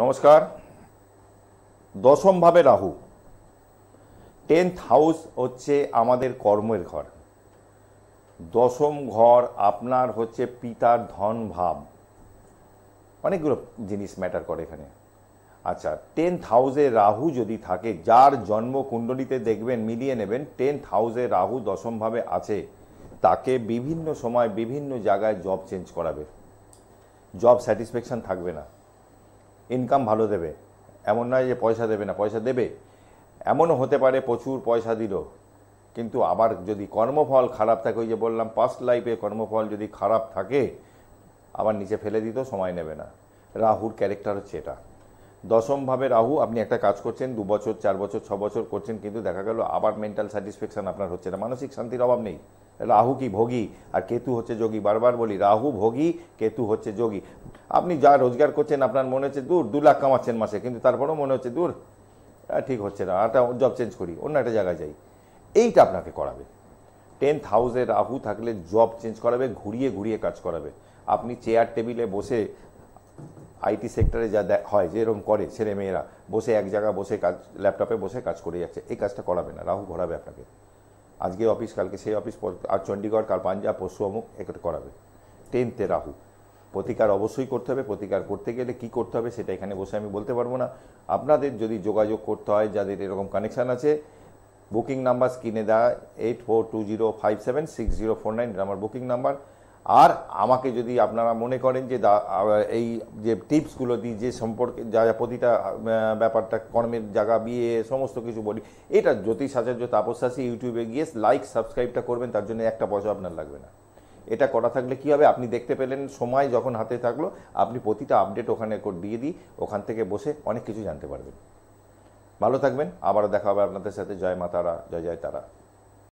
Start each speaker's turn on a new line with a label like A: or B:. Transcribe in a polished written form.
A: নমস্কার। দশমভাবে Rahu, 10th house হচ্ছে আমাদের কর্মের ঘর। দশম ঘর আপনার হচ্ছে পিতার ধন ভাব, অনেকগুলো জিনিস ম্যাটার করে এখানে। আচ্ছা, 10th হাউসে রাহু যদি থাকে, যার জন্ম কুণ্ডলিতে দেখবেন, মিলিয়ে নেবেন 10th হাউসে রাহু দশমভাবে আছে, তাকে বিভিন্ন সময় বিভিন্ন জায়গায় জব চেঞ্জ করাবে, জব স্যাটিসফ্যাকশন থাকবে না, ইনকাম ভালো দেবে, এমন নয় যে পয়সা দেবে না, পয়সা দেবে। এমনও হতে পারে প্রচুর পয়সা দিল, কিন্তু আবার যদি কর্মফল খারাপ থাকে, ওই যে বললাম পাস্ট লাইফে কর্মফল যদি খারাপ থাকে, আবার নিচে ফেলে দিতেও সময় নেবে না। রাহুর ক্যারেক্টার হচ্ছে এটা। দশমভাবে রাহু, আপনি একটা কাজ করছেন 2 বছর 4 বছর 6 বছর করছেন, কিন্তু দেখা গেল আবার মেন্টাল স্যাটিসফ্যাকশন আপনার হচ্ছে না, মানসিক শান্তির অভাব নেই। রাহু কি ভোগী আর কেতু হচ্ছে যোগী। বারবার বলি, রাহু ভোগী, কেতু হচ্ছে যোগী। আপনি যা রোজগার করছেন আপনার মনে হচ্ছে দূর 2 লাখ কামাচ্ছেন মাসে, কিন্তু তারপরেও মনে হচ্ছে দূর ঠিক হচ্ছে না, একটা জব চেঞ্জ করি, অন্য একটা জায়গায় যাই। এইটা আপনাকে করাবে। 10th হাউসে রাহু থাকলে জব চেঞ্জ করাবে, ঘুরিয়ে ঘুরিয়ে কাজ করাবে। আপনি চেয়ার টেবিলে বসে, আইটি সেক্টরে যা হয় যেরকম করে ছেলে মেয়েরা, বসে এক জায়গায় বসে কাজ, ল্যাপটপে বসে কাজ করে যাচ্ছে, এই কাজটা করাবে না। রাহু ঘোরাবে আপনাকে, আজকে অফিস কালকে সেই অফিস, আর চণ্ডীগড় কাল পাঞ্জাব পরশু অমুক, এটা করাবে। 10th রাহু, প্রতিকার অবশ্যই করতে হবে। প্রতিকার করতে গেলে কি করতে হবে সেটা এখানে বসে আমি বলতে পারবো না। আপনাদের যদি যোগাযোগ করতে হয়, যাদের এরকম কানেকশান আছে, বুকিং নাম্বার স্ক্রিনে দেওয়া 8420576049 আমার বুকিং নাম্বার। আর আমাকে যদি আপনারা মনে করেন যে এই যে টিপসগুলো দিই, যে সম্পর্কে যা যা প্রতিটা ব্যাপারটা, কর্মের জায়গা, বিয়ে, সমস্ত কিছু বলি, এটা জ্যোতিষ আচার্য তাপস্যাসী ইউটিউবে গিয়ে লাইক সাবস্ক্রাইবটা করবেন, তার জন্য একটা পয়সা আপনার লাগবে না। এটা করা থাকলে কী হবে, আপনি দেখতে পেলেন, সময় যখন হাতে থাকলো, আপনি প্রতিটা আপডেট ওখানে দিয়ে দিই, ওখান থেকে বসে অনেক কিছু জানতে পারবেন। ভালো থাকবেন, আবারও দেখা হবে আপনাদের সাথে। জয় মা তারা, জয় জয় তারা।